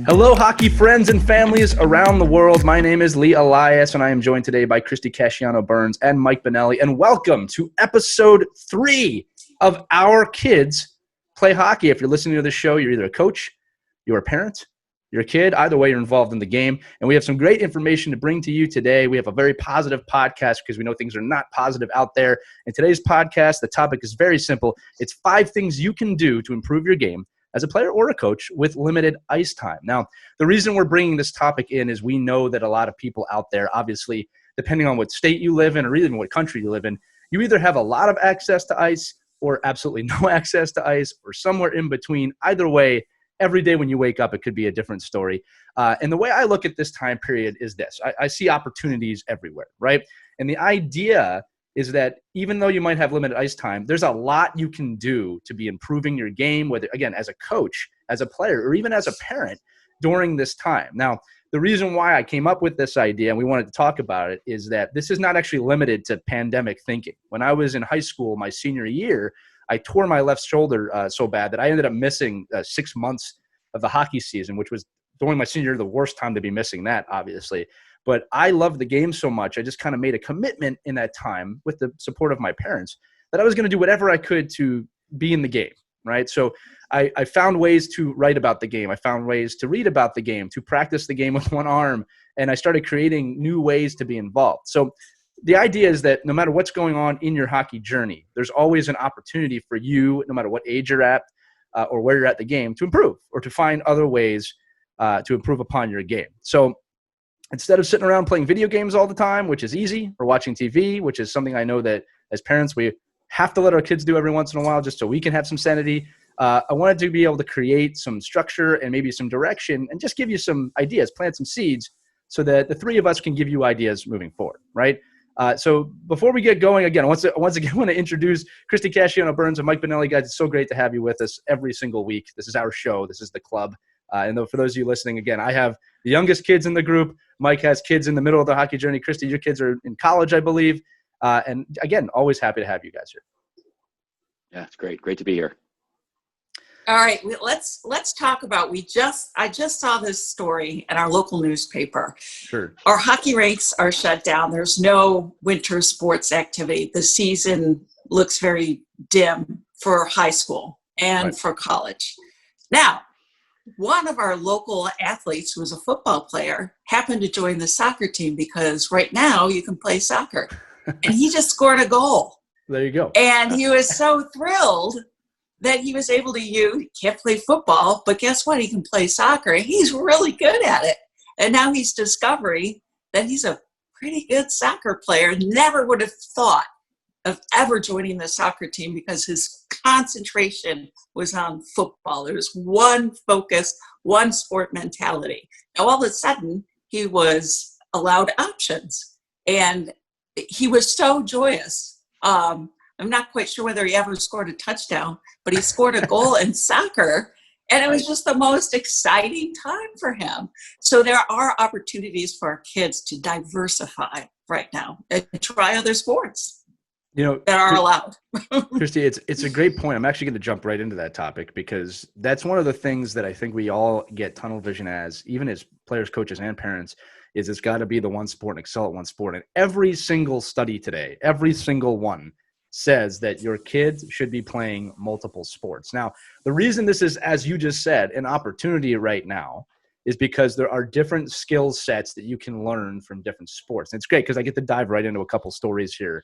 Hello, hockey friends and families around the world. My name is Lee Elias, and I am joined today by Christie Casciano Burns and Mike Bonelli. And welcome to episode 3 of Our Kids Play Hockey. If you're listening to this show, you're either a coach, you're a parent, you're a kid. Either way, you're involved in the game. And we have some great information to bring to you today. We have a very positive podcast because we know things are not positive out there. In today's podcast, the topic is very simple. It's 5 things you can do to improve your game as a player or a coach with limited ice time. Now, the reason we're bringing this topic in is we know that a lot of people out there, obviously, depending on what state you live in or even what country you live in, you either have a lot of access to ice or absolutely no access to ice or somewhere in between. Either way, every day when you wake up, it could be a different story. And the way I look at this time period is this. I see opportunities everywhere, right? And the idea is that even though you might have limited ice time, there's a lot you can do to be improving your game, whether, again, as a coach, as a player, or even as a parent during this time. Now, the reason why I came up with this idea and we wanted to talk about it is that this is not actually limited to pandemic thinking. When I was in high school, my senior year, I tore my left shoulder so bad that I ended up missing 6 months of the hockey season, which was during my senior year, the worst time to be missing that, obviously. But I loved the game so much, I just kind of made a commitment in that time with the support of my parents that I was going to do whatever I could to be in the game, right? So I found ways to write about the game. I found ways to read about the game, to practice the game with one arm, and I started creating new ways to be involved. So the idea is that no matter what's going on in your hockey journey, there's always an opportunity for you, no matter what age you're at or where you're at the game, to improve or to find other ways to improve upon your game. So instead of sitting around playing video games all the time, which is easy, or watching TV, which is something I know that as parents we have to let our kids do every once in a while just so we can have some sanity, I wanted to be able to create some structure and maybe some direction and just give you some ideas, plant some seeds so that the 3 of us can give you ideas moving forward, right? So before we get going, again, once again, I want to introduce Christie Casciano Burns and Mike Bonelli. Guys, it's so great to have you with us every single week. This is our show. This is the club. And for those of you listening, again, I have the youngest kids in the group. Mike has kids in the middle of the hockey journey. Christie, your kids are in college, I believe. And again, always happy to have you guys here. Yeah, it's great. Great to be here. All right, let's talk about, I just saw this story in our local newspaper. Sure. Our hockey rinks are shut down. There's no winter sports activity. The season looks very dim for high school and for college. Now, one of our local athletes who was a football player happened to join the soccer team because right now you can play soccer. And he just scored a goal. There you go. And he was so thrilled that he was able to he can't play football, but guess what? He can play soccer. He's really good at it. And now he's discovering that he's a pretty good soccer player. Never would have thought of ever joining the soccer team because his concentration was on football. There was one focus, one sport mentality. Now, all of a sudden, he was allowed options. And he was so joyous. I'm not quite sure whether he ever scored a touchdown, but he scored a goal in soccer. And it was just the most exciting time for him. So there are opportunities for our kids to diversify right now and try other sports that are allowed. Christie, it's a great point. I'm actually going to jump right into that topic because that's one of the things that I think we all get tunnel vision as, even as players, coaches, and parents, is it's got to be the one sport and excel at one sport. And every single study today, every single one, says that your kids should be playing multiple sports. Now, the reason this is, as you just said, an opportunity right now is because there are different skill sets that you can learn from different sports. And it's great because I get to dive right into a couple stories here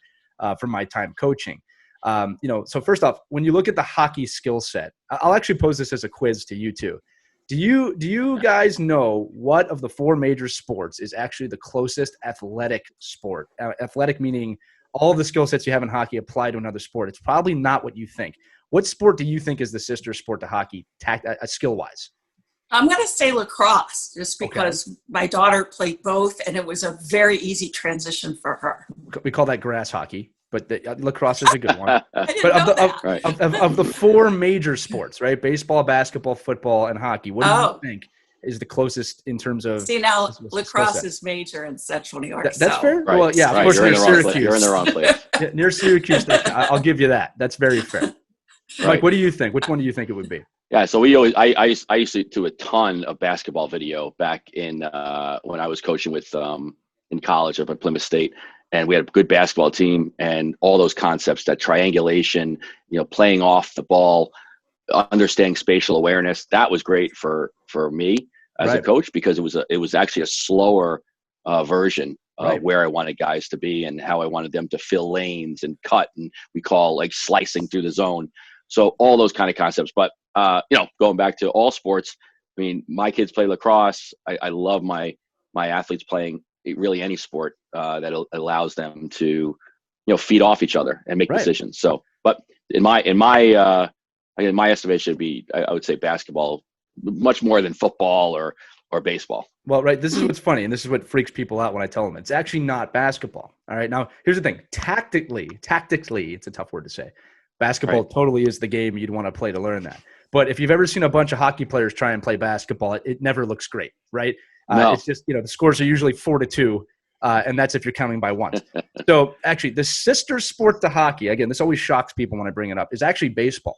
from my time coaching. So first off, when you look at the hockey skill set, I'll actually pose this as a quiz to you too. Do you guys know what of the 4 major sports is actually the closest athletic sport? Athletic meaning all of the skill sets you have in hockey apply to another sport. It's probably not what you think. What sport do you think is the sister sport to hockey, skill-wise? I'm going to say lacrosse, just because my daughter played both, and it was a very easy transition for her. We call that grass hockey, but lacrosse is a good one. But of the 4 major sports, right? Baseball, basketball, football, and hockey. What do you think is the closest in terms of? See, now lacrosse is major in Central New York. That's fair. Right. Well, yeah, of course, near Syracuse. You're in the wrong place. Near Syracuse, I'll give you that. That's very fair. Right. Mike, what do you think? Which one do you think it would be? Yeah, so we always I used to do a ton of basketball video back in when I was coaching with in college up at Plymouth State, and we had a good basketball team, and all those concepts, that triangulation, playing off the ball, understanding spatial awareness, that was great for me as a Right. coach, because it was actually a slower version of Right. where I wanted guys to be and how I wanted them to fill lanes and cut, and we call like slicing through the zone. So all those kind of concepts. But going back to all sports, I mean, my kids play lacrosse. I love my athletes playing really any sport that allows them to feed off each other and make Right. decisions. So, but in my estimation, it'd be, I would say, basketball much more than football or baseball. Well, right. This is what's funny, and this is what freaks people out when I tell them it's actually not basketball. All right. Now, here's the thing. Tactically, it's a tough word to say. Basketball Right. totally is the game you'd want to play to learn that. But if you've ever seen a bunch of hockey players try and play basketball, it never looks great, right? No. It's just, the scores are usually 4-2, and that's if you're counting by ones. So actually, the sister sport to hockey, again, this always shocks people when I bring it up, is actually baseball.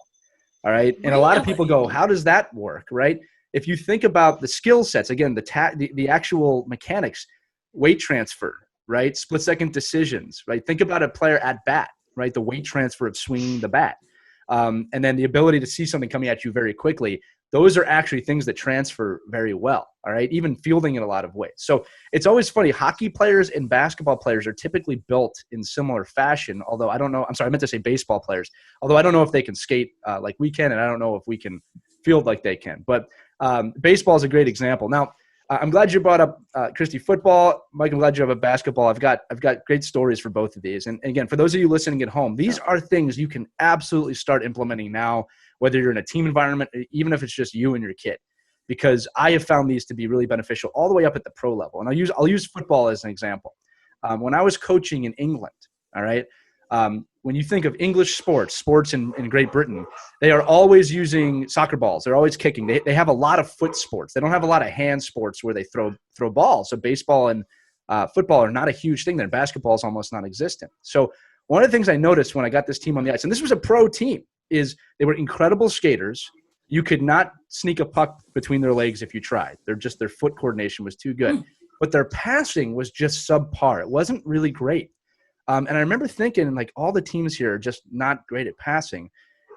All right. And a lot of people go, how does that work, right? If you think about the skill sets, again, the actual mechanics, weight transfer, right? Split-second decisions, right? Think about a player at bat, right? The weight transfer of swinging the bat. And then the ability to see something coming at you very quickly. Those are actually things that transfer very well, all right? Even fielding in a lot of ways. So it's always funny. Hockey players and basketball players are typically built in similar fashion, although I don't know. I'm sorry, I meant to say baseball players, although I don't know if they can skate like we can, and I don't know if we can field like they can. But baseball is a great example. Now, I'm glad you brought up Christie football. Mike, I'm glad you have a basketball. I've got great stories for both of these. And again, for those of you listening at home, these are things you can absolutely start implementing now, whether you're in a team environment, even if it's just you and your kid, because I have found these to be really beneficial all the way up at the pro level. And I'll use football as an example. When I was coaching in England, all right, when you think of English sports in Great Britain, they are always using soccer balls. They're always kicking. They have a lot of foot sports. They don't have a lot of hand sports where they throw balls. So baseball and football are not a huge thing there. Basketball is almost non-existent. So one of the things I noticed when I got this team on the ice, and this was a pro team, is they were incredible skaters. You could not sneak a puck between their legs if you tried. Their foot coordination was too good. But their passing was just subpar. It wasn't really great. And I remember thinking, like, all the teams here are just not great at passing.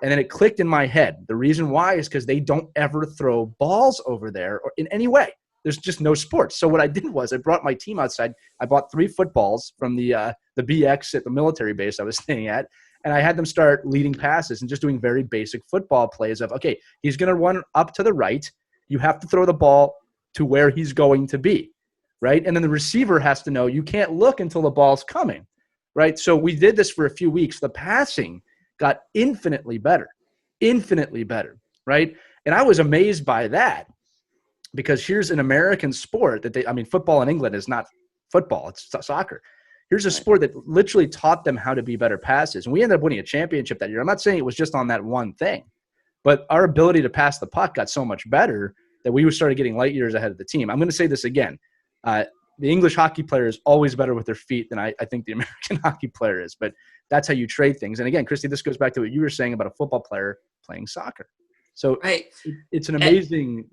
And then it clicked in my head. The reason why is because they don't ever throw balls over there or in any way. There's just no sports. So what I did was I brought my team outside. I bought 3 footballs from the BX at the military base I was staying at. And I had them start leading passes and just doing very basic football plays of, okay, he's going to run up to the right. You have to throw the ball to where he's going to be, right? And then the receiver has to know you can't look until the ball's coming. Right. So we did this for a few weeks. The passing got infinitely better. Right. And I was amazed by that, because here's an American sport that football in England is not football. It's soccer. Here's a sport that literally taught them how to be better passers. And we ended up winning a championship that year. I'm not saying it was just on that one thing, but our ability to pass the puck got so much better that we started getting light years ahead of the team. I'm going to say this again. The English hockey player is always better with their feet than I think the American hockey player is. But that's how you trade things. And again, Christy, this goes back to what you were saying about a football player playing soccer. So Right. It's an amazing,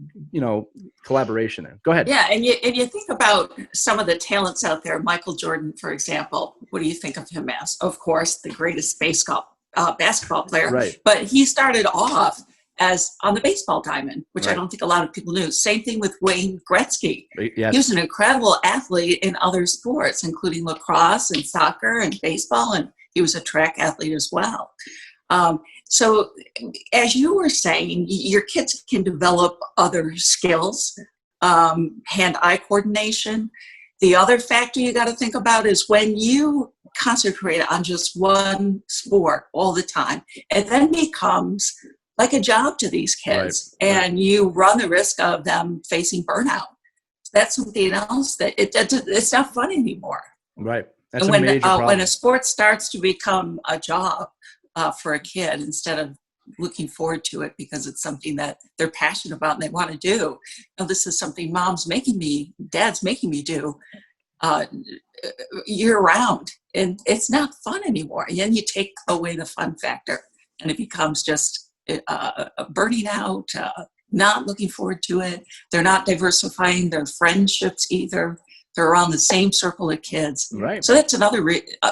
collaboration there. Go ahead. Yeah, and you think about some of the talents out there. Michael Jordan, for example. What do you think of him as? Of course, the greatest basketball player. Right. But he started off as on the baseball diamond, which Right. I don't think a lot of people knew. Same thing with Wayne Gretzky. Yes. He was an incredible athlete in other sports, including lacrosse and soccer and baseball, and he was a track athlete as well. So as you were saying, your kids can develop other skills, hand-eye coordination. The other factor you got to think about is when you concentrate on just one sport all the time, it then becomes like a job to these kids, Right. and you run the risk of them facing burnout. That's something else that it's not fun anymore. Right. That's And a major problem. when a sport starts to become a job for a kid instead of looking forward to it because it's something that they're passionate about and they want to do. Now, this is something dad's making me do year round, and it's not fun anymore. And then you take away the fun factor, and it becomes just burning out, not looking forward to it. They're not diversifying their friendships either. They're around the same circle of kids. Right. So that's another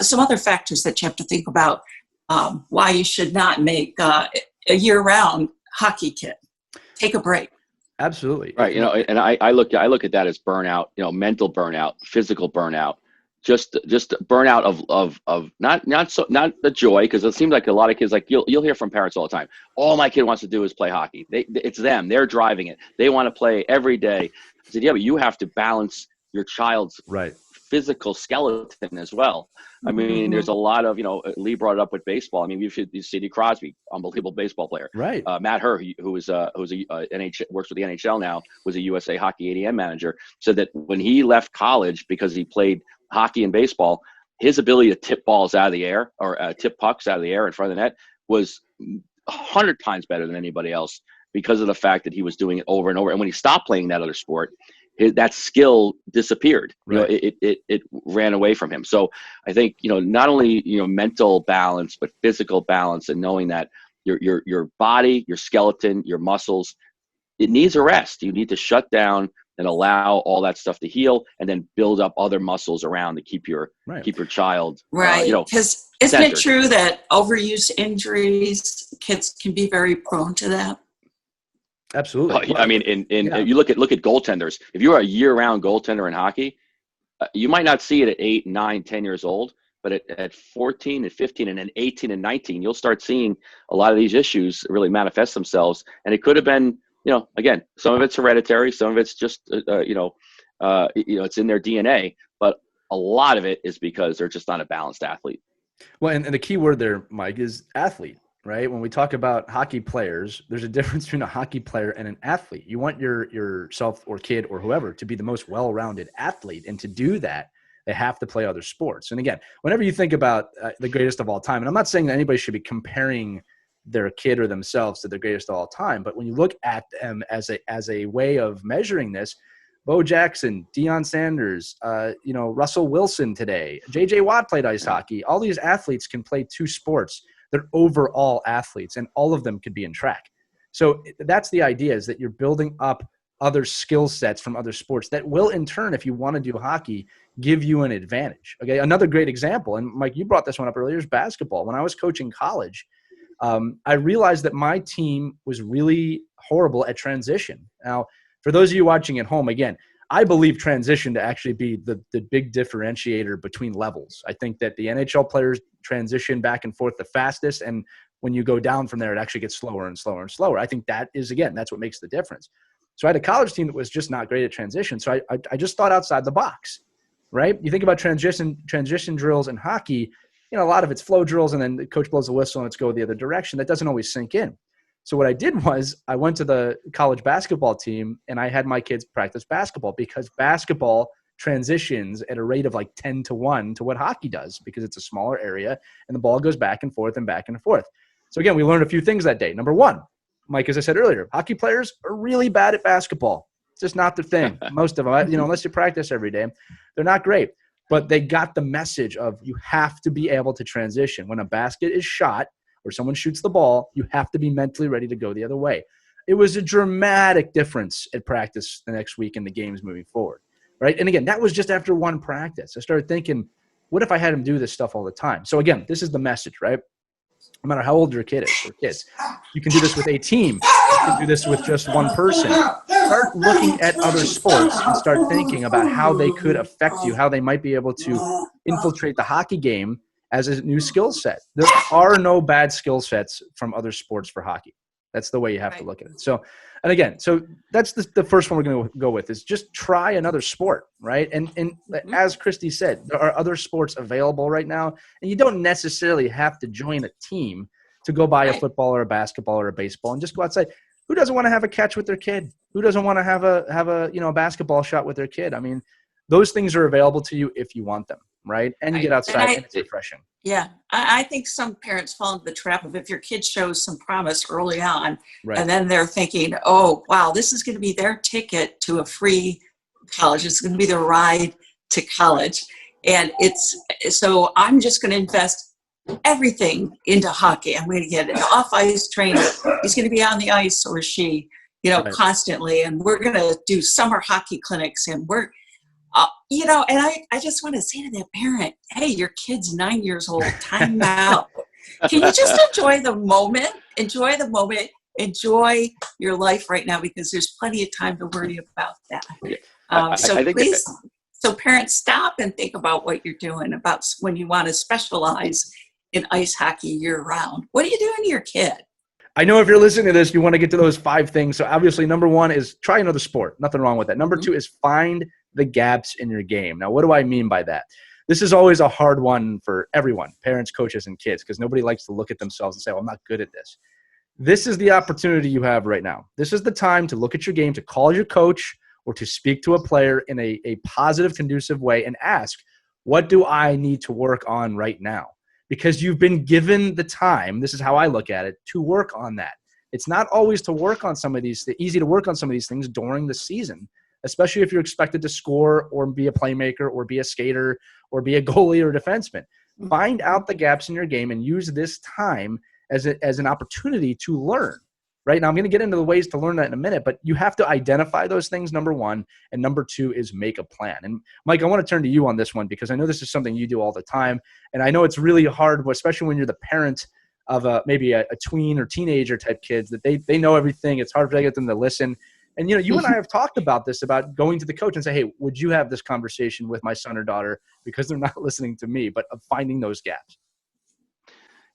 some other factors that you have to think about why you should not make a year-round hockey kid. Take a break. Absolutely. Right. And I look at that as burnout, mental burnout, physical burnout, just burnout of not the joy, because it seems like a lot of kids, like you'll hear from parents all the time, all my kid wants to do is play hockey. It's them. They're driving it. They want to play every day. I said, yeah, but you have to balance your child's physical skeleton as well. I mean, there's a lot of, Lee brought it up with baseball. I mean, you see Sidney Crosby, unbelievable baseball player. Right. Matt Herr, who is NHL, works with the NHL now, was a USA Hockey ADM manager, said that when he left college because he played hockey and baseball, his ability to tip balls out of the air or tip pucks out of the air in front of the net was 100 times better than anybody else because of the fact that he was doing it over and over. And when he stopped playing that other sport, that skill disappeared. Right. It ran away from him. So I think, not only, mental balance, but physical balance, and knowing that your body, your skeleton, your muscles, it needs a rest. You need to shut down and allow all that stuff to heal, and then build up other muscles around to keep your child, right. Because isn't it true that overuse injuries, kids can be very prone to that? Absolutely. I mean, you look at goaltenders. If you're a year-round goaltender in hockey, you might not see it at 8, 9, 10 years old, but at 14 and 15 and then 18 and 19, you'll start seeing a lot of these issues really manifest themselves. And it could have been, again, some of it's hereditary, some of it's just, it's in their DNA, but a lot of it is because they're just not a balanced athlete. Well, and the key word there, Mike, is athlete. Right? When we talk about hockey players, there's a difference between a hockey player and an athlete. You want yourself or kid or whoever to be the most well-rounded athlete. And to do that, they have to play other sports. And again, whenever you think about the greatest of all time, and I'm not saying that anybody should be comparing their kid or themselves to the greatest of all time, but when you look at them as a way of measuring this, Bo Jackson, Deion Sanders, Russell Wilson today, J.J. Watt played ice hockey. All these athletes can play two sports. They're overall athletes, and all of them could be in track. So that's the idea, is that you're building up other skill sets from other sports that will, in turn, if you want to do hockey, give you an advantage. Okay, another great example, and Mike, you brought this one up earlier, is basketball. When I was coaching college, I realized that my team was really horrible at transition. Now, for those of you watching at home, again, I believe transition to actually be the big differentiator between levels. I think that the NHL players transition back and forth the fastest, and when you go down from there, it actually gets slower and slower and slower. I think that is, again, that's what makes the difference. So I had a college team that was just not great at transition. So I just thought outside the box, right? You think about transition drills in hockey, a lot of it's flow drills, and then the coach blows the whistle and it's go the other direction. That doesn't always sink in. So what I did was I went to the college basketball team and I had my kids practice basketball, because basketball transitions at a rate of like 10-1 to what hockey does, because it's a smaller area and the ball goes back and forth and back and forth. So again, we learned a few things that day. Number one, Mike, as I said earlier, hockey players are really bad at basketball. It's just not their thing. Most of them, unless you practice every day, they're not great. But they got the message of, you have to be able to transition. When a basket is shot, or someone shoots the ball, you have to be mentally ready to go the other way. It was a dramatic difference at practice the next week in the games moving forward, right? And again, that was just after one practice. I started thinking, what if I had him do this stuff all the time? So again, this is the message, right? No matter how old your kid is or kids, you can do this with a team. You can do this with just one person. Start looking at other sports and start thinking about how they could affect you, how they might be able to infiltrate the hockey game as a new skill set. There are no bad skill sets from other sports for hockey. That's the way you have to look at it. So, and again, so that's the first one we're going to go with, is just try another sport, right? And as Christie said, there are other sports available right now, and you don't necessarily have to join a team to go buy a football or a basketball or a baseball and just go outside. Who doesn't want to have a catch with their kid? Who doesn't want to have a basketball shot with their kid? I mean, those things are available to you if you want them, right? And you get outside and it's refreshing. Yeah. I think some parents fall into the trap of, if your kid shows some promise early on, and then they're thinking, oh, wow, this is going to be their ticket to a free college. It's going to be the ride to college. And so I'm just going to invest everything into hockey. I'm going to get an off-ice trainer. He's going to be on the ice, or she, Right. constantly. And we're going to do summer hockey clinics. And we're, and I just want to say to that parent, hey, your kid's 9 years old, time out. Can you just enjoy the moment? Enjoy the moment. Enjoy your life right now, because there's plenty of time to worry about that. So I think please, so parents, stop and think about what you're doing, about when you want to specialize in ice hockey year round. What are you doing to your kid? I know if you're listening to this, you want to get to those 5 things. So obviously, number 1 is try another sport. Nothing wrong with that. Number 2 is find the gaps in your game. Now, what do I mean by that? This is always a hard one for everyone, parents, coaches, and kids, because nobody likes to look at themselves and say, well, I'm not good at this. This is the opportunity you have right now. This is the time to look at your game, to call your coach or to speak to a player in a positive, conducive way and ask, what do I need to work on right now? Because you've been given the time, this is how I look at it, to work on that. It's not always to work on some of these, easy to work on some of these things during the season, especially if you're expected to score or be a playmaker or be a skater or be a goalie or a defenseman. Find out the gaps in your game and use this time as an opportunity to learn. Right now, I'm going to get into the ways to learn that in a minute, but you have to identify those things, number 1, and number 2 is make a plan. And Mike, I want to turn to you on this one, because I know this is something you do all the time, and I know it's really hard, especially when you're the parent of maybe a tween or teenager type kids, that they know everything. It's hard to get them to listen. And you and I have talked about this, about going to the coach and say, hey, would you have this conversation with my son or daughter, because they're not listening to me, but of finding those gaps.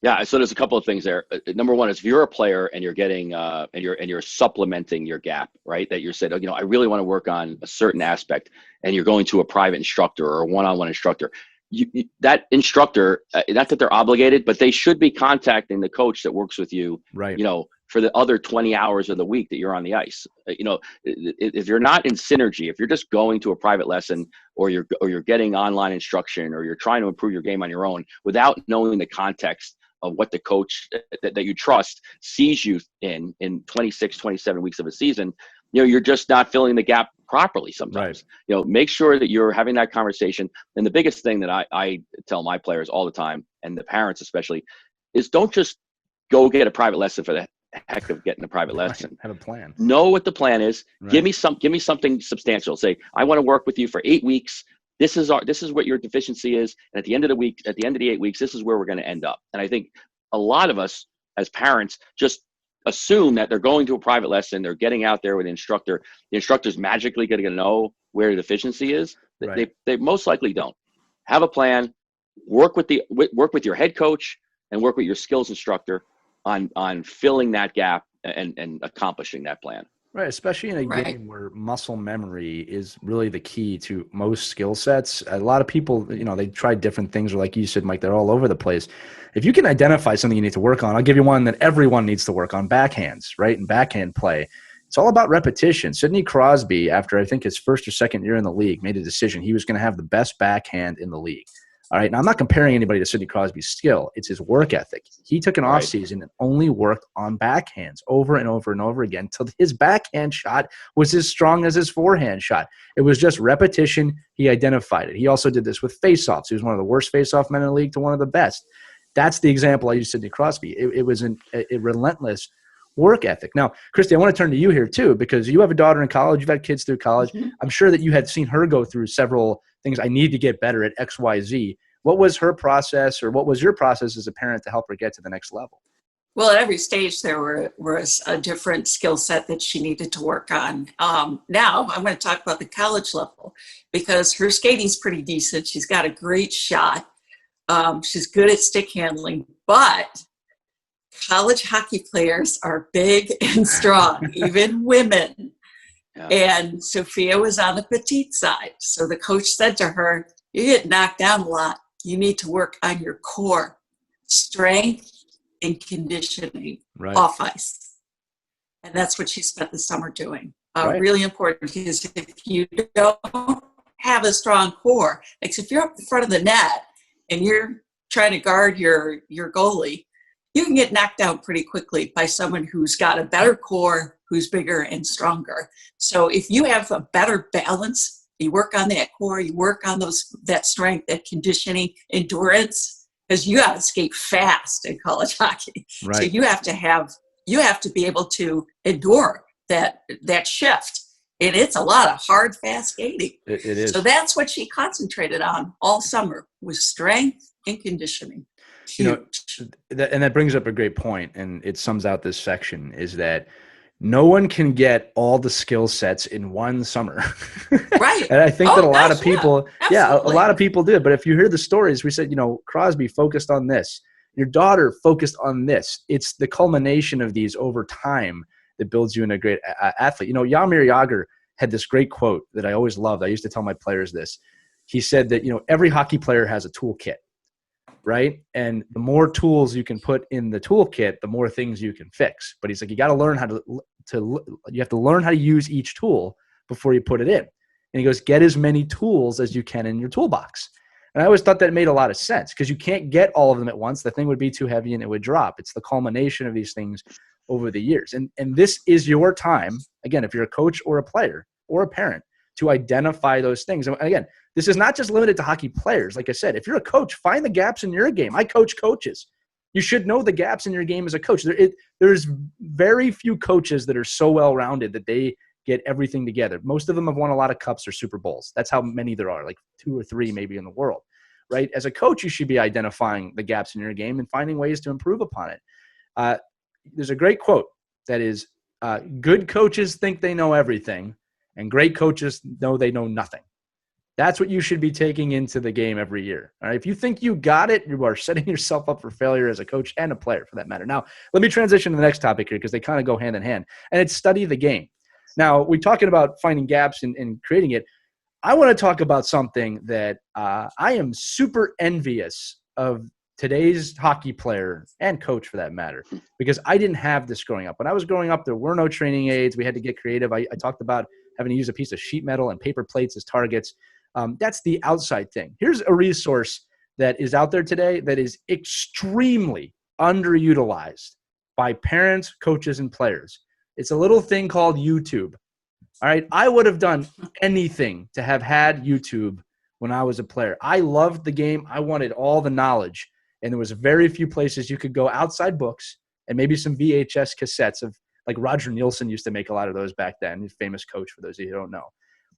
Yeah, so there's a couple of things there. Number 1 is, if you're a player and you're getting and you're supplementing your gap, right? That you said, I really want to work on a certain aspect, and you're going to a private instructor or a one-on-one instructor. That instructor, not that they're obligated, but they should be contacting the coach that works with you, right? For the other 20 hours of the week that you're on the ice. If you're not in synergy, if you're just going to a private lesson, or you're getting online instruction, or you're trying to improve your game on your own without knowing the context of what the coach that you trust sees you in 26, 27 weeks of a season, you're just not filling the gap properly sometimes. Right. Make sure that you're having that conversation. And the biggest thing that I tell my players all the time, and the parents especially, is don't just go get a private lesson for the heck of getting a private lesson. Have a plan. Know what the plan is. Right. Give me something substantial. Say, I want to work with you for 8 weeks. This is what your deficiency is. And at the end of the 8 weeks, this is where we're going to end up. And I think a lot of us as parents just assume that they're going to a private lesson, they're getting out there with an instructor. The instructor's magically going to know where the deficiency is. Right. They most likely don't. Have a plan. Work with your head coach, and work with your skills instructor on filling that gap and accomplishing that plan. Right, especially in a game where muscle memory is really the key to most skill sets. A lot of people, they try different things, or like you said, Mike, they're all over the place. If you can identify something you need to work on, I'll give you one that everyone needs to work on: backhands, right? And backhand play. It's all about repetition. Sidney Crosby, after I think his first or second year in the league, made a decision he was going to have the best backhand in the league. All right. Now, I'm not comparing anybody to Sidney Crosby's skill. It's his work ethic. He took an off season and only worked on backhands over and over and over again until his backhand shot was as strong as his forehand shot. It was just repetition. He identified it. He also did this with faceoffs. He was one of the worst faceoff men in the league to one of the best. That's the example I used Sidney Crosby. It was a relentless work ethic. Now, Christie, I want to turn to you here too, because you have a daughter in college. You've had kids through college. Mm-hmm. I'm sure that you had seen her go through several things. I need to get better at X, Y, Z. What was her process, or what was your process as a parent to help her get to the next level? Well, at every stage there was a different skill set that she needed to work on. Now I'm going to talk about the college level, because her skating's pretty decent. She's got a great shot. She's good at stick handling, but college hockey players are big and strong, even women. Yeah. And Sophia was on the petite side. So the coach said to her, you get knocked down a lot. You need to work on your core, strength and conditioning off ice. And that's what she spent the summer doing. Really important, because if you don't have a strong core, like if you're up in front of the net and you're trying to guard your goalie, you can get knocked down pretty quickly by someone who's got a better core, who's bigger and stronger. So if you have a better balance, you work on that core, you work on that strength, that conditioning, endurance, because you got to skate fast in college hockey. Right. So you have to be able to endure that shift. And it's a lot of hard, fast skating. It is. So that's what she concentrated on all summer, was strength and conditioning. Huge. And that brings up a great point, and it sums out this section, is that no one can get all the skill sets in one summer. Right. And I think that a lot of people, a absolutely. lot of people did. But if you hear the stories, we said, Crosby focused on this. Your daughter focused on this. It's the culmination of these over time that builds you in a great athlete. Jaromir Jagr had this great quote that I always loved. I used to tell my players this. He said that, every hockey player has a toolkit, right? And the more tools you can put in the toolkit, the more things you can fix. But he's like, you got to learn how you have to learn how to use each tool before you put it in. And he goes, get as many tools as you can in your toolbox. And I always thought that made a lot of sense, because you can't get all of them at once. The thing would be too heavy and it would drop. It's the culmination of these things over the years. And this is your time, again, if you're a coach or a player or a parent, to identify those things. And again, this is not just limited to hockey players. Like I said, if you're a coach, find the gaps in your game. I coach coaches. You should know the gaps in your game as a coach. There's very few coaches that are so well-rounded that they get everything together. Most of them have won a lot of cups or Super Bowls. That's how many there are, like 2 or 3 maybe in the world, right? As a coach, you should be identifying the gaps in your game and finding ways to improve upon it. There's a great quote that is, good coaches think they know everything, and great coaches know they know nothing. That's what you should be taking into the game every year. All right. If you think you got it, you are setting yourself up for failure as a coach and a player for that matter. Now, let me transition to the next topic here, because they kind of go hand in hand, and it's study the game. Now, we're talking about finding gaps and creating it. I want to talk about something that I am super envious of today's hockey player and coach for that matter, because I didn't have this growing up. When I was growing up, there were no training aids. We had to get creative. I talked about having to use a piece of sheet metal and paper plates as targets. That's the outside thing. Here's a resource that is out there today that is extremely underutilized by parents, coaches, and players. It's a little thing called YouTube. All right. I would have done anything to have had YouTube when I was a player. I loved the game. I wanted all the knowledge. And there was very few places you could go outside books and maybe some VHS cassettes of, like, Roger Nielsen used to make a lot of those back then. He's a famous coach, for those of you who don't know.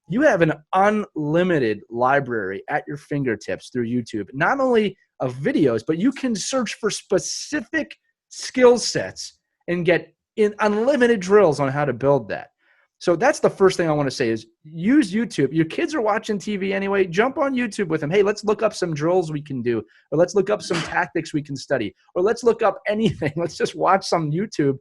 You have an unlimited library at your fingertips through YouTube, not only of videos, but you can search for specific skill sets and get in unlimited drills on how to build that. So that's the first thing I want to say is use YouTube. Your kids are watching TV anyway. Jump on YouTube with them. Hey, let's look up some drills we can do, or let's look up some tactics we can study, or let's look up anything. Let's just watch some YouTube.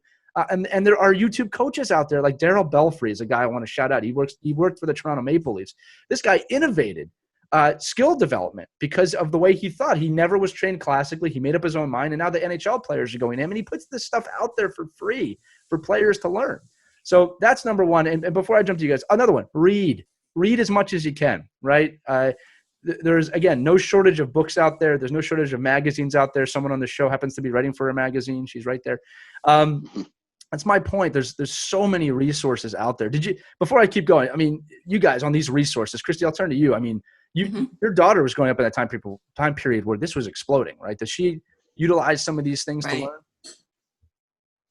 And there are YouTube coaches out there, like Darryl Belfry is a guy I want to shout out. He worked for the Toronto Maple Leafs. This guy innovated skill development because of the way he thought. He never was trained classically. He made up his own mind, and now the NHL players are going to him, and he puts this stuff out there for free for players to learn. So that's number one. And before I jump to you guys, another one, read as much as you can, right? There's, again, no shortage of books out there. There's no shortage of magazines out there. Someone on the show happens to be writing for a magazine. She's right there. That's my point. There's so many resources out there. Before I keep going, I mean, you guys on these resources, Christie, I'll turn to you. I mean, your daughter was growing up in that time period where this was exploding, right? Does she utilize some of these things to learn?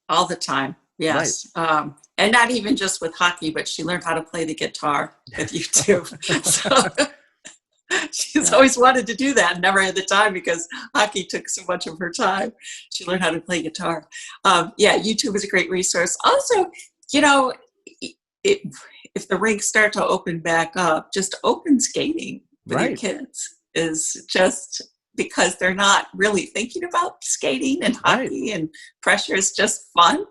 All the time. Yes. Right. And not even just with hockey, but she learned how to play the guitar with YouTube. So she's always wanted to do that and never had the time because hockey took so much of her time. She learned how to play guitar. YouTube is a great resource. Also, if the rinks start to open back up, just open skating with your kids is just because they're not really thinking about skating and hockey and pressure is just fun.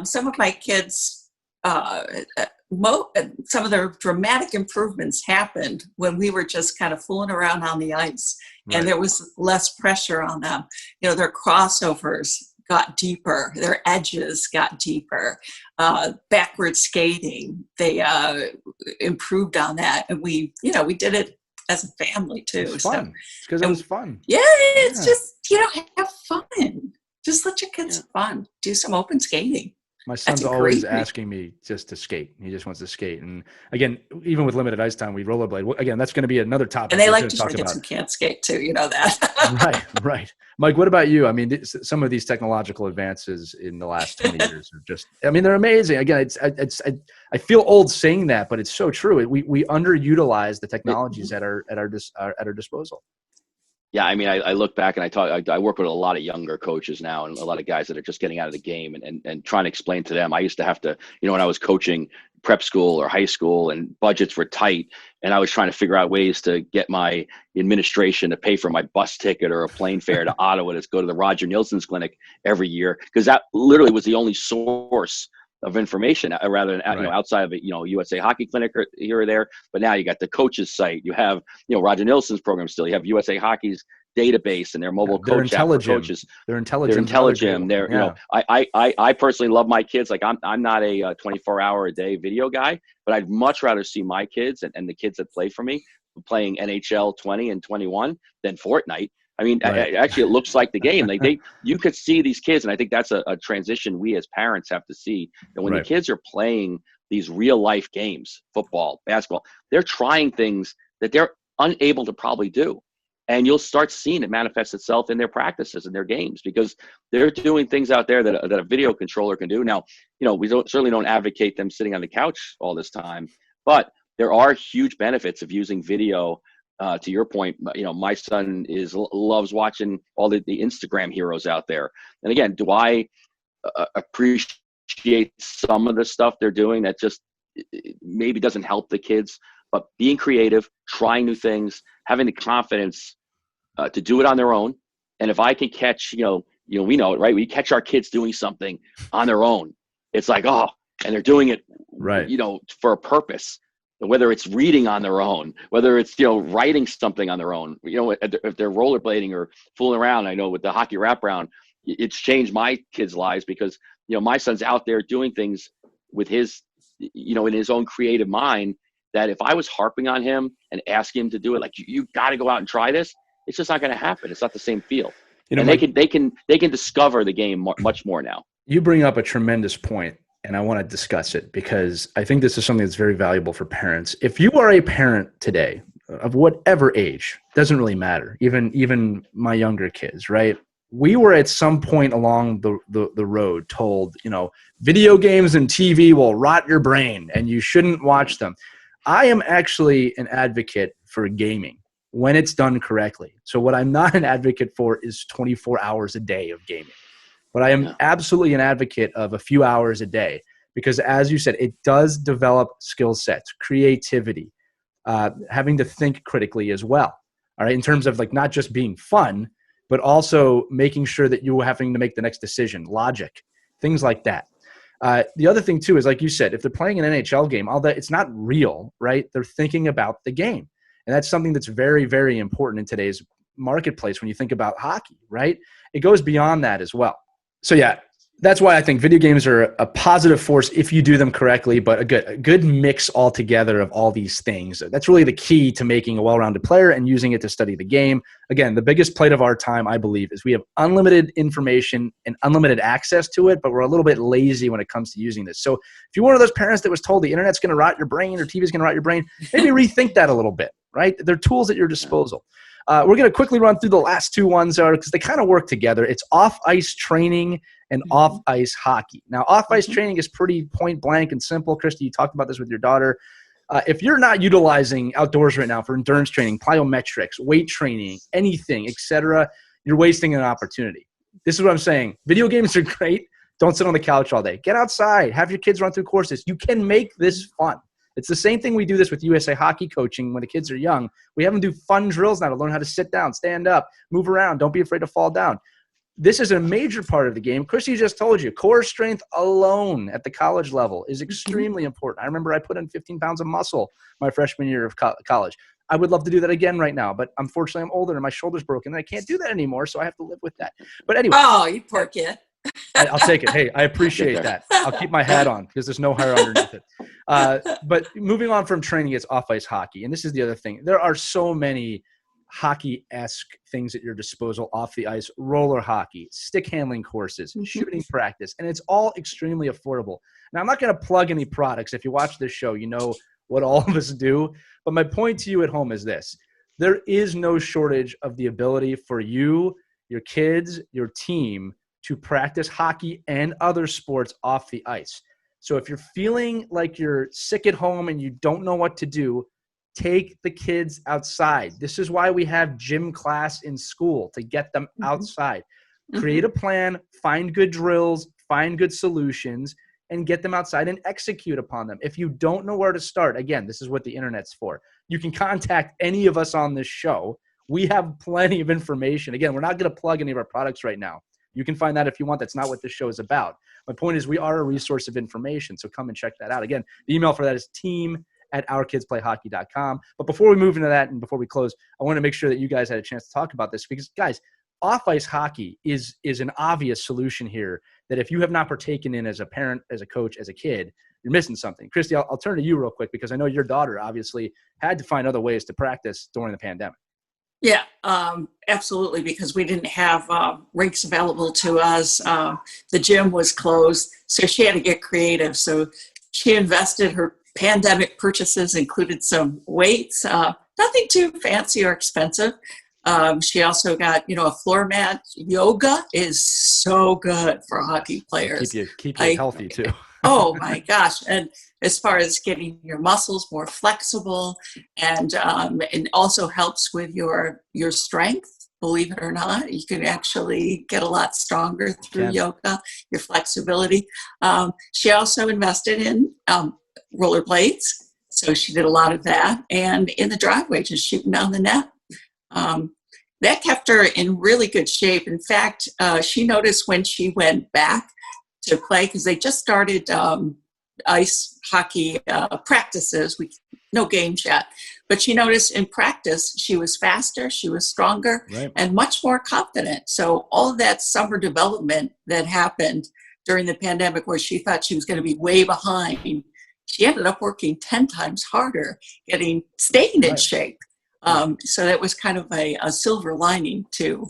Some of my kids, some of their dramatic improvements happened when we were just kind of fooling around on the ice and there was less pressure on them. Their crossovers got deeper, their edges got deeper, backward skating, they improved on that. And we did it as a family too. It was fun. Because it was fun. Yeah, it's just, have fun. Just let your kids have fun. Do some open skating. My son's always asking me just to skate. He just wants to skate. And again, even with limited ice time, we rollerblade. Well, again, that's going to be another topic. And they like to drink it who can't skate too. You know that. Right. Mike, what about you? I mean, some of these technological advances in the last 20 years are just, I mean, they're amazing. Again, I feel old saying that, but it's so true. We underutilize the technologies at our disposal. Yeah, I mean, I look back and I work with a lot of younger coaches now and a lot of guys that are just getting out of the game and trying to explain to them. I used to have to, when I was coaching prep school or high school and budgets were tight and I was trying to figure out ways to get my administration to pay for my bus ticket or a plane fare to Ottawa to go to the Roger Nielsen's clinic every year, because that literally was the only source of information rather than outside of USA Hockey Clinic or here or there. But now you got the coaches site, you have Roger Nielsen's program still, you have USA Hockey's database and their mobile coach app for coaches. They're intelligent. I personally love my kids. Like I'm not a 24-hour a day video guy, but I'd much rather see my kids and the kids that play for me playing NHL 20 and 21 than Fortnite. I mean, actually, it looks like the game. Like you could see these kids, and I think that's a transition we as parents have to see. That when the kids are playing these real life games, football, basketball, they're trying things that they're unable to probably do, and you'll start seeing it manifest itself in their practices and their games because they're doing things out there that a video controller can do. Now, we certainly don't advocate them sitting on the couch all this time, but there are huge benefits of using video. To your point, my son loves watching all the Instagram heroes out there. And again, do I appreciate some of the stuff they're doing that just maybe doesn't help the kids? But being creative, trying new things, having the confidence to do it on their own. And if I can catch, we know it, right? We catch our kids doing something on their own. It's like, and they're doing it, for a purpose. Whether it's reading on their own, whether it's, writing something on their own, if they're rollerblading or fooling around. I know with the hockey wraparound, it's changed my kids' lives because, my son's out there doing things with his, in his own creative mind that if I was harping on him and asking him to do it, like, you got to go out and try this, it's just not going to happen. It's not the same feel. And they can discover the game much more now. You bring up a tremendous point. And I want to discuss it because I think this is something that's very valuable for parents. If you are a parent today of whatever age, doesn't really matter, even my younger kids, right? We were at some point along the road told, video games and TV will rot your brain and you shouldn't watch them. I am actually an advocate for gaming when it's done correctly. So what I'm not an advocate for is 24 hours a day of gaming. But I am absolutely an advocate of a few hours a day because, as you said, it does develop skill sets, creativity, having to think critically as well. All right, in terms of not just being fun, but also making sure that you're having to make the next decision, logic, things like that. The other thing too is, like you said, if they're playing an NHL game, all that, it's not real, right? They're thinking about the game, and that's something that's very, very important in today's marketplace when you think about hockey, right? It goes beyond that as well. So yeah, that's why I think video games are a positive force if you do them correctly, but a good mix altogether of all these things. That's really the key to making a well-rounded player and using it to study the game. Again, the biggest plight of our time, I believe, is we have unlimited information and unlimited access to it, but we're a little bit lazy when it comes to using this. So if you're one of those parents that was told the internet's going to rot your brain or TV's going to rot your brain, maybe rethink that a little bit, right? They're tools at your disposal. We're going to quickly run through the last two ones because they kind of work together. It's off-ice training and off-ice hockey. Now, off-ice training is pretty point blank and simple. Christy, you talked about this with your daughter. If you're not utilizing outdoors right now for endurance training, plyometrics, weight training, anything, etc., you're wasting an opportunity. This is what I'm saying. Video games are great. Don't sit on the couch all day. Get outside. Have your kids run through courses. You can make this fun. It's the same thing we do this with USA Hockey coaching when the kids are young. We have them do fun drills now to learn how to sit down, stand up, move around. Don't be afraid to fall down. This is a major part of the game. Christy just told you, core strength alone at the college level is extremely important. I remember I put in 15 pounds of muscle my freshman year of college. I would love to do that again right now, but unfortunately I'm older and my shoulder's broken and I can't do that anymore, so I have to live with that. But anyway. Oh, you poor kid. I'll take it. Hey, I appreciate that. I'll keep my hat on because there's no hair underneath it. But moving on from training, it's off-ice hockey. And this is the other thing. There are so many hockey-esque things at your disposal off the ice, roller hockey, stick handling courses, shooting practice, and it's all extremely affordable. Now, I'm not going to plug any products. If you watch this show, you know what all of us do. But my point to you at home is this. There is no shortage of the ability for you, your kids, your team to practice hockey and other sports off the ice. So if you're feeling like you're sick at home and you don't know what to do, take the kids outside. This is why we have gym class in school, to get them outside. Create a plan, find good drills, find good solutions, and get them outside and execute upon them. If you don't know where to start, again, this is what the internet's for. You can contact any of us on this show. We have plenty of information. Again, we're not going to plug any of our products right now. You can find that if you want. That's not what this show is about. My point is we are a resource of information, so come and check that out. Again, the email for that is team@ourkidsplayhockey.com. But before we move into that and before we close, I want to make sure that you guys had a chance to talk about this because, guys, off-ice hockey is an obvious solution here that if you have not partaken in as a parent, as a coach, as a kid, you're missing something. Christy, I'll turn to you real quick because I know your daughter obviously had to find other ways to practice during the pandemic. Yeah, absolutely, because we didn't have rinks available to us. The gym was closed, so she had to get creative. So she invested. Her pandemic purchases included some weights, nothing too fancy or expensive. She also got, a floor mat. Yoga is so good for hockey players. Keep you healthy too. Oh my gosh. And as far as getting your muscles more flexible and also helps with your strength, believe it or not, you can actually get a lot stronger through yoga, your flexibility. She also invested in rollerblades. So she did a lot of that. And in the driveway, just shooting down the net. That kept her in really good shape. In fact, she noticed when she went back to play, because they just started ice hockey practices. No games yet. But she noticed in practice, she was faster, she was stronger, and much more confident. So all of that summer development that happened during the pandemic where she thought she was going to be way behind, she ended up working 10 times harder, staying in shape. So that was kind of a silver lining to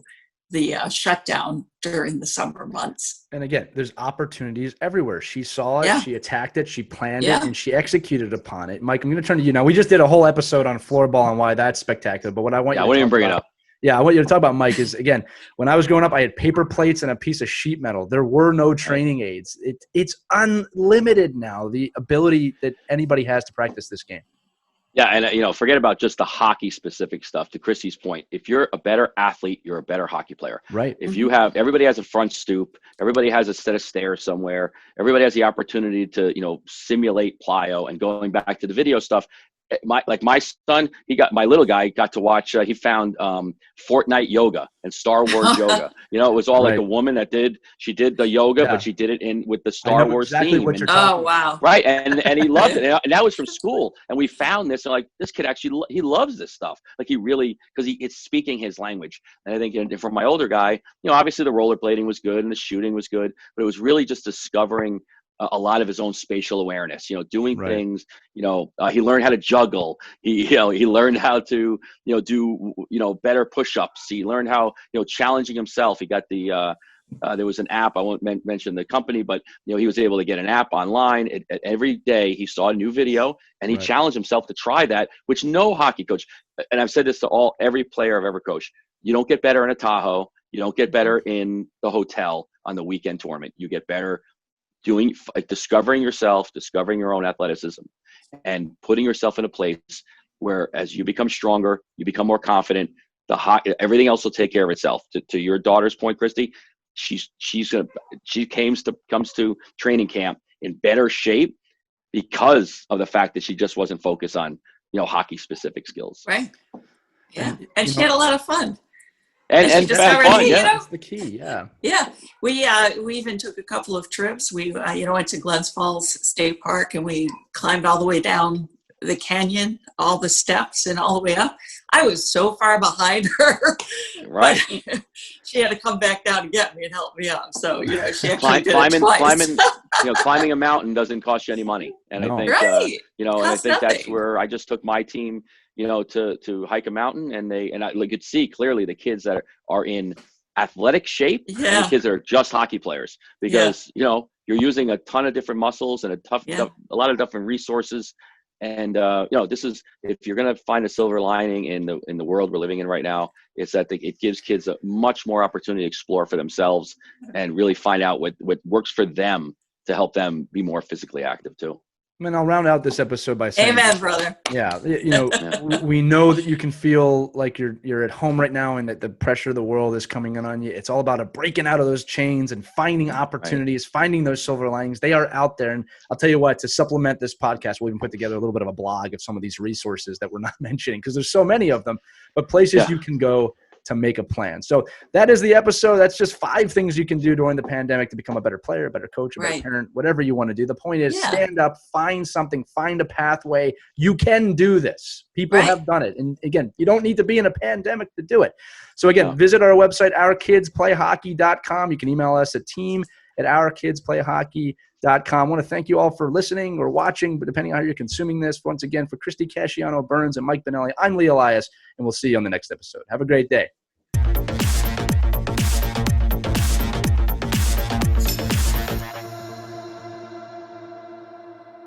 the shutdown during the summer months. And again, there's opportunities everywhere. She saw it, she attacked it, she planned it, and she executed upon it. Mike, I'm going to turn to you now. We just did a whole episode on floorball and why that's spectacular. But what I want you to wouldn't even bring it up. Yeah, I want you to talk about, Mike, is, again, when I was growing up, I had paper plates and a piece of sheet metal. There were no training aids. It's unlimited now, the ability that anybody has to practice this game. Yeah, and forget about just the hockey specific stuff. To Christy's point, if you're a better athlete, you're a better hockey player. Right. If you have, everybody has a front stoop, everybody has a set of stairs somewhere, everybody has the opportunity to simulate plyo. And going back to the video stuff, my son, my little guy got to watch. He found Fortnite yoga and Star Wars yoga. It was all like a woman that did the yoga, but she did it with the Star Wars theme. Oh wow! Right, and he loved it. And that was from school, and we found this. And like, this kid actually he loves this stuff. Like, he really, because it's speaking his language. And I think for my older guy, obviously the rollerblading was good and the shooting was good, but it was really just discovering a lot of his own spatial awareness, doing things, he learned how to juggle. He learned how to, do, better push-ups. He learned how, challenging himself. He got there was an app, I won't mention the company, but, he was able to get an app online. Every day he saw a new video and he challenged himself to try that, which no hockey coach, and I've said this to every player I've ever coached, you don't get better in a Tahoe. You don't get better in the hotel on the weekend tournament. You get better discovering yourself, discovering your own athleticism, and putting yourself in a place where, as you become stronger, you become more confident. Everything else will take care of itself. To your daughter's point, Christy, she comes to training camp in better shape because of the fact that she just wasn't focused on hockey specific skills. Right. Yeah, and she had a lot of fun. And fun, that's the key. Yeah. We even took a couple of trips. We went to Glens Falls State Park and we climbed all the way down the canyon, all the steps and all the way up. I was so far behind her. Right. She had to come back down and get me and help me up. So, she actually did it twice. Climbing a mountain doesn't cost you any money. And I think, and I think that's where I just took my team. to hike a mountain, and you could see clearly the kids that are in athletic shape and Yeah. the kids that are just hockey players, because you're using a ton of different muscles and a lot of different resources. And this is, if you're going to find a silver lining in the world we're living in right now, it's that it gives kids a much more opportunity to explore for themselves and really find out what works for them to help them be more physically active too. I mean, I'll round out this episode by saying, Amen, brother. Yeah, we know that you can feel like you're at home right now, and that the pressure of the world is coming in on you. It's all about breaking out of those chains and finding opportunities, finding those silver linings. They are out there, and I'll tell you what. To supplement this podcast, we'll even put together a little bit of a blog of some of these resources that we're not mentioning, because there's so many of them. But places you can go to make a plan. So that is the episode. That's just 5 things you can do during the pandemic to become a better player, a better coach, a better parent, whatever you want to do. The point is stand up, find something, find a pathway. You can do this. People have done it. And again, you don't need to be in a pandemic to do it. So again, visit our website, ourkidsplayhockey.com. You can email us at team@ourkidsplayhockey.com. I want to thank you all for listening or watching, but depending on how you're consuming this. Once again, for Christie Casciano Burns and Mike Bonelli, I'm Lee Elias, and we'll see you on the next episode. Have a great day.